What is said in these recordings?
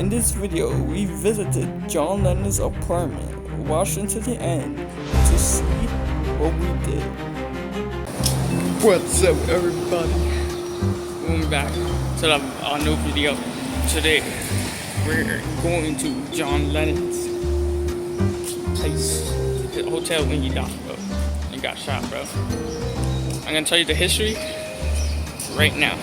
In this video, we visited John Lennon's apartment, watched until the end to see what we did. What's up, everybody? Welcome back to a new video. Today, we're going to John Lennon's place, his hotel when he died, bro. He got shot, bro. I'm gonna tell you the history right now.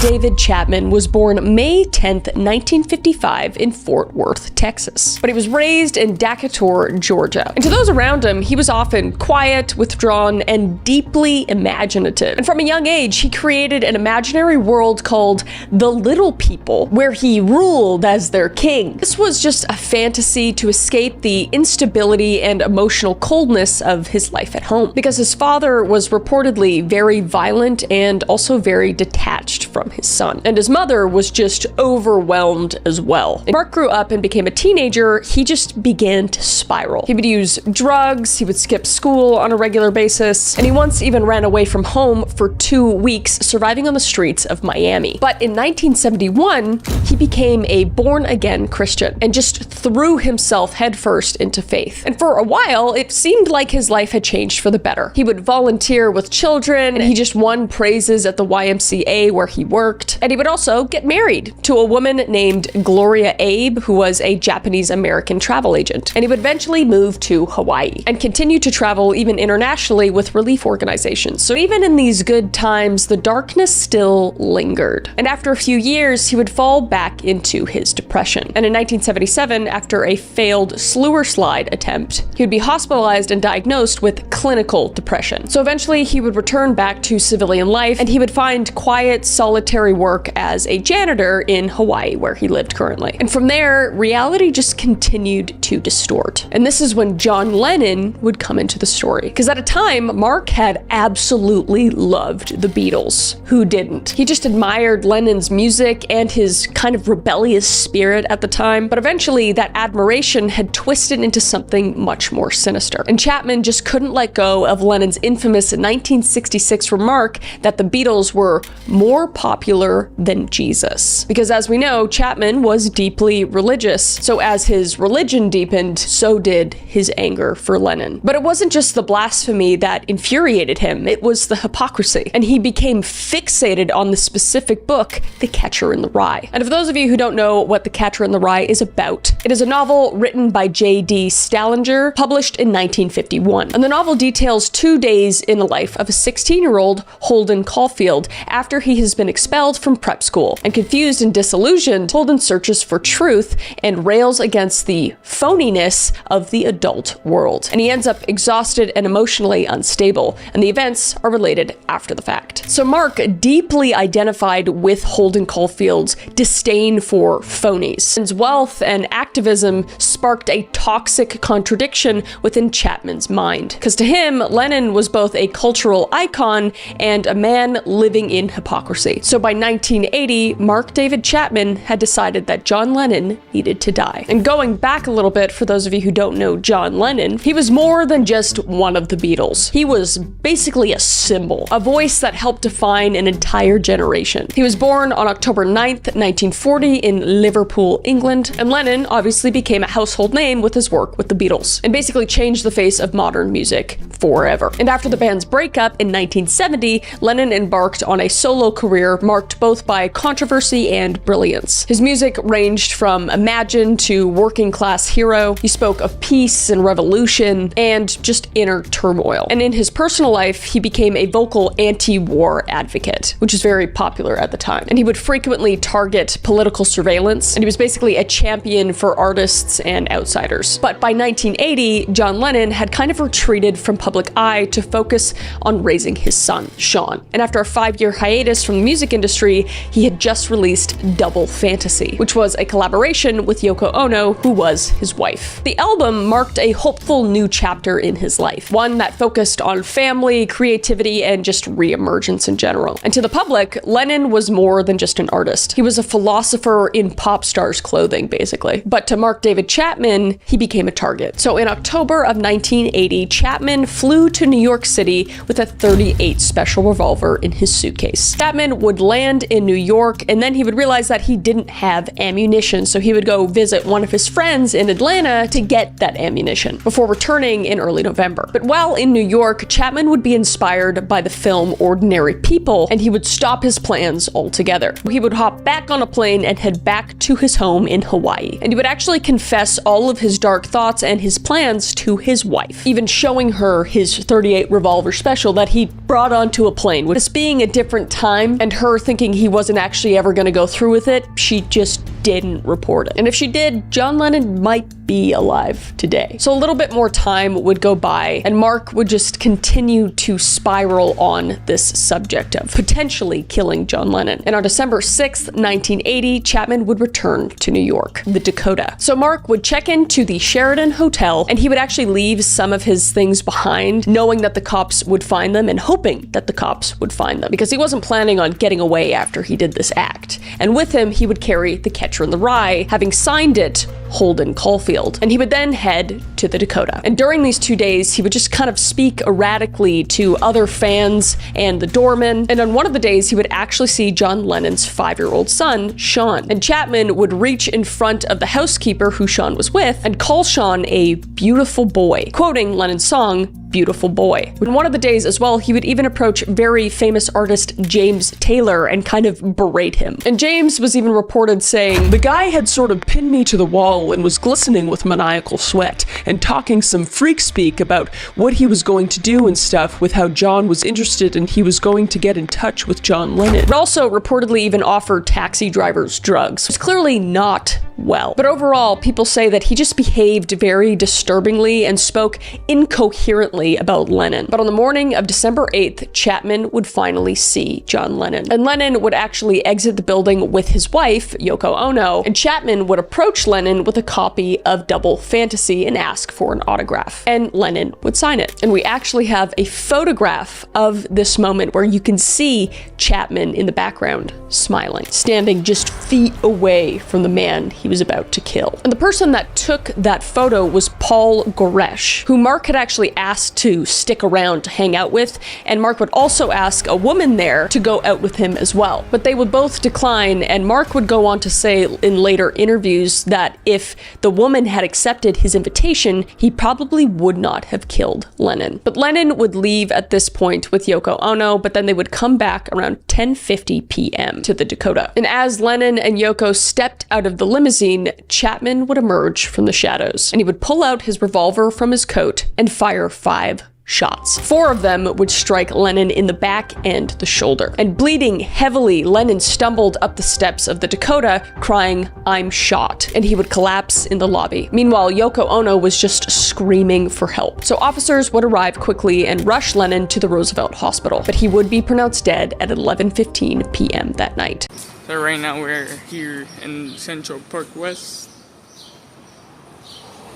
David Chapman was born May 10th, 1955 in Fort Worth, Texas. But he was raised in Dakota, Georgia. And to those around him, he was often quiet, withdrawn, and deeply imaginative. And from a young age, he created an imaginary world called the Little People, where he ruled as their king. This was just a fantasy to escape the instability and emotional coldness of his life at home, because his father was reportedly very violent and also very detached from his son. And his mother was just overwhelmed as well. When Mark grew up and became a teenager, he just began to spiral. He would use drugs, he would skip school on a regular basis, and he once even ran away from home for 2 weeks, surviving on the streets of Miami. But in 1971, he became a born-again Christian and just threw himself headfirst into faith. And for a while, it seemed like his life had changed for the better. He would volunteer with children, and he just won prizes at the YMCA where he worked, and he would also get married to a woman named Gloria Abe, who was a Japanese-American travel agent. And he would eventually move to Hawaii and continue to travel even internationally with relief organizations. So even in these good times, the darkness still lingered. And after a few years, he would fall back into his depression. And in 1977, after a failed sewer slide attempt, he would be hospitalized and diagnosed with clinical depression. So eventually, he would return back to civilian life, and he would find quiet, solitary work as a janitor in Hawaii, where he lived currently. And from there, reality just continued to distort. And this is when John Lennon would come into the story. Because at a time, Mark had absolutely loved the Beatles. Who didn't? He just admired Lennon's music and his kind of rebellious spirit at the time. But eventually, that admiration had twisted into something much more sinister. And Chapman just couldn't let go of Lennon's infamous 1966 remark that the Beatles were more popular than Jesus. Because as we know, Chapman was deeply religious. So as his religion deepened, so did his anger for Lennon. But it wasn't just the blasphemy that infuriated him, it was the hypocrisy. And he became fixated on the specific book, The Catcher in the Rye. And for those of you who don't know what The Catcher in the Rye is about, it is a novel written by J.D. Salinger, published in 1951. And the novel details 2 days in the life of a 16-year-old Holden Caulfield after he has been expelled from prep school. And confused and disillusioned, Holden searches for truth and rails against the phoniness of the adult world. And he ends up exhausted and emotionally unstable, and the events are related after the fact. So Mark deeply identified with Holden Caulfield's disdain for phonies. His wealth and activism sparked a toxic contradiction within Chapman's mind. Because to him, Lennon was both a cultural icon and a man living in hypocrisy. So by 1980, Mark David Chapman had decided that John Lennon needed to die. And going back a little bit, for those of you who don't know John Lennon, he was more than just one of the Beatles. He was basically a symbol, a voice that helped define an entire generation. He was born on October 9th, 1940 in Liverpool, England, and Lennon obviously became a household name with his work with the Beatles, and basically changed the face of modern music forever. And after the band's breakup in 1970, Lennon embarked on a solo career marked both by controversy and brilliance. His music ranged from Imagine to Working Class Hero. He spoke of peace and revolution and just inner turmoil. And in his personal life, he became a vocal anti-war advocate, which is very popular at the time. And he would frequently target political surveillance, and he was basically a champion for artists and outsiders. But by 1980, John Lennon had kind of retreated from public eye to focus on raising his son, Sean. And after a 5-year hiatus from the music industry, he had just released Double Fantasy, which was a collaboration with Yoko Ono, who was his wife. The album marked a hopeful new chapter in his life, one that focused on family, creativity, and just re-emergence in general. And to the public, Lennon was more than just an artist. He was a philosopher in pop stars' clothing, basically. But to Mark David Chapman, he became a target. So in October of 1980, Chapman flew to New York City with a .38 special revolver in his suitcase. Chapman would land in New York, and then he would realize that he didn't have ammunition, so he would go visit one of his friends in Atlanta to get that ammunition before returning in early November. But while in New York, Chapman would be inspired by the film Ordinary People, and he would stop his plans altogether. He would hop back on a plane and head back to his home in Hawaii. And he would actually confess all of his dark thoughts and his plans to his wife, even showing her his .38 revolver special that he brought onto a plane. With this being a different time and her thinking he wasn't actually ever going to go through with it, she just didn't report it. And if she did, John Lennon might be alive today. So a little bit more time would go by, and Mark would just continue to spiral on this subject of potentially killing John Lennon. And on December 6th, 1980, Chapman would return to New York, the Dakota. So Mark would check into the Sheraton Hotel, and he would actually leave some of his things behind, knowing that the cops would find them and hoping that the cops would find them, because he wasn't planning on getting away after he did this act. And with him, he would carry the Catcher in the Rye, having signed it Holden Caulfield. And he would then head to the Dakota. And during these 2 days, he would just kind of speak erratically to other fans and the doorman. And on one of the days, he would actually see John Lennon's 5-year-old son, Sean. And Chapman would reach in front of the housekeeper who Sean was with and call Sean a beautiful boy, quoting Lennon's song, Beautiful Boy. On one of the days as well, he would even approach very famous artist James Taylor and kind of berate him. And James was even reported saying, "The guy had sort of pinned me to the wall and was glistening with maniacal sweat and talking some freak speak about what he was going to do and stuff with how John was interested and he was going to get in touch with John Lennon." It also reportedly even offered taxi drivers drugs. It was clearly not well. But overall, people say that he just behaved very disturbingly and spoke incoherently about Lennon. But on the morning of December 8th, Chapman would finally see John Lennon. And Lennon would actually exit the building with his wife, Yoko Ono, and Chapman would approach Lennon with a copy of Double Fantasy and ask for an autograph. And Lennon would sign it. And we actually have a photograph of this moment where you can see Chapman in the background smiling, standing just feet away from the man he was about to kill. And the person that took that photo was Paul Goresh, who Mark had actually asked to stick around to hang out with, and Mark would also ask a woman there to go out with him as well. But they would both decline, and Mark would go on to say in later interviews that if the woman had accepted his invitation, he probably would not have killed Lennon. But Lennon would leave at this point with Yoko Ono, but then they would come back around 10:50 p.m. to the Dakota. And as Lennon and Yoko stepped out of the limousine, Chapman would emerge from the shadows, and he would pull out his revolver from his coat and fire 5 shots. 4 of them would strike Lennon in the back and the shoulder. And bleeding heavily, Lennon stumbled up the steps of the Dakota, crying, "I'm shot," and he would collapse in the lobby. Meanwhile, Yoko Ono was just screaming for help. So officers would arrive quickly and rush Lennon to the Roosevelt Hospital, but he would be pronounced dead at 11:15 p.m. that night. So right now we're here in Central Park West.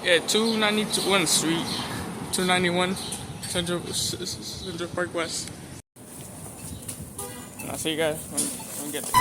Yeah, 291 Street, 291 Central Park West. And I'll see you guys when we get there.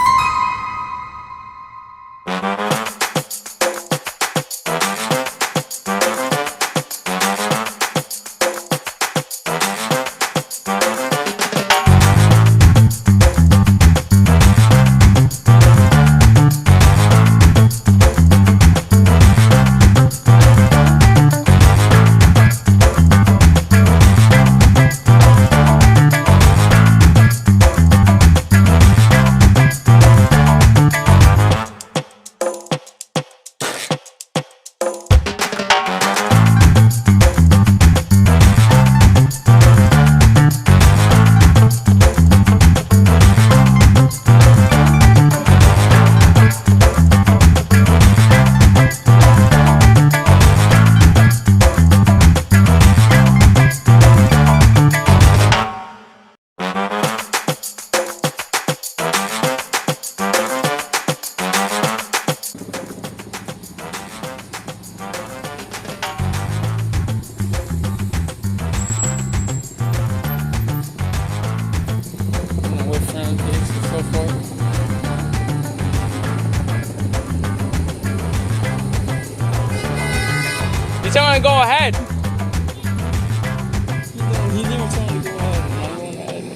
He's telling me to go ahead. He's even telling me to go ahead. I'm going ahead.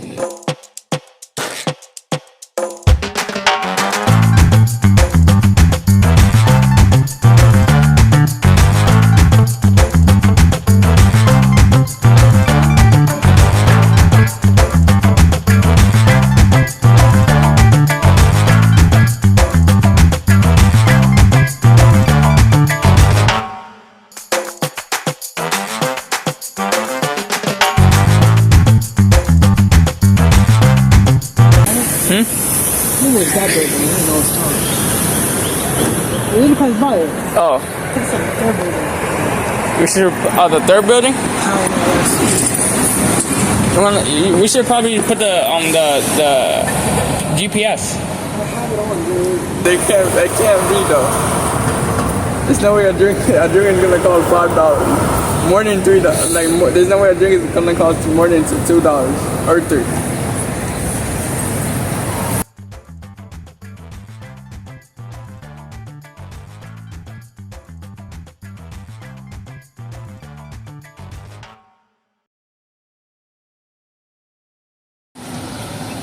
We didn't pass by it. Oh, It's like the third building. we should. The third building. I don't know. We should probably put the GPS. They can't read though. There's no way a drink is gonna cost $5. More than $3. Like there's no way a drink is gonna cost more than $2 or $3.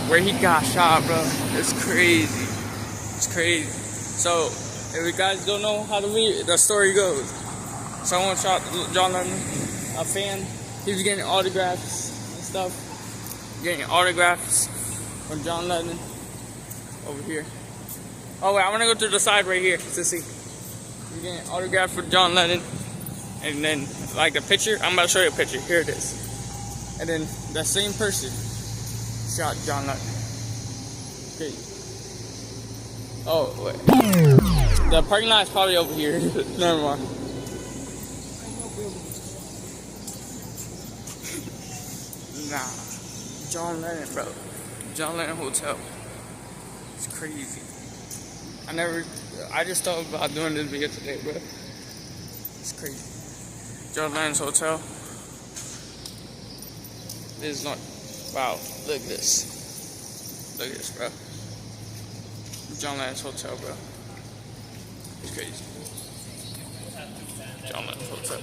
Where he got shot, bro. It's crazy. It's crazy. So, if you guys don't know how to read, the story goes. Someone shot John Lennon, a fan. He was getting autographs and stuff. Getting autographs from John Lennon. Over here. Oh, wait, I want to go to the side right here to see. He's getting autographs for John Lennon. And then, like the picture, I'm about to show you a picture. Here it is. And then, that same person shot John Lennon. Okay. Oh, wait. The parking lot is probably over here. Never mind. Nah. John Lennon, bro. John Lennon Hotel. It's crazy. I just thought about doing this video today, bro. It's crazy. John Lennon's Hotel. This is not. Wow, look at this. Look at this, bro. John Lennon's Hotel, bro. It's crazy. John Lennon's Hotel.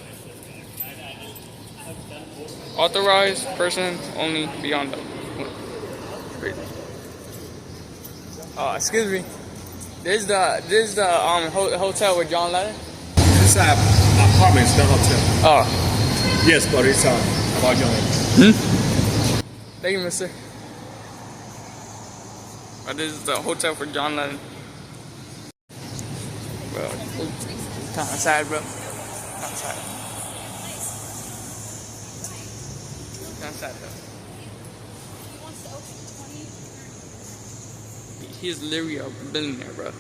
Authorized person only beyond the. It's crazy. Oh, excuse me. This is the hotel with John Lennon. This is apartments, not hotel. Oh. Yes, but it's about John Lennon. Thank you, mister. But this is the hotel for John Lennon. Bro, it's kind of sad, bro. Kind of sad. Kind of sad, bro. He's literally a billionaire, bro.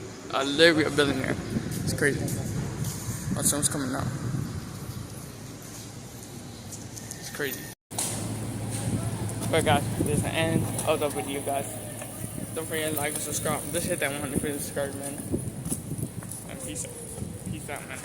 Literally a billionaire. It's crazy. Oh, someone's coming out. It's crazy. But guys, this is the end of the video, guys. Don't forget to like and subscribe. Just hit that 100 subscribe, man. And peace out. Peace out, man.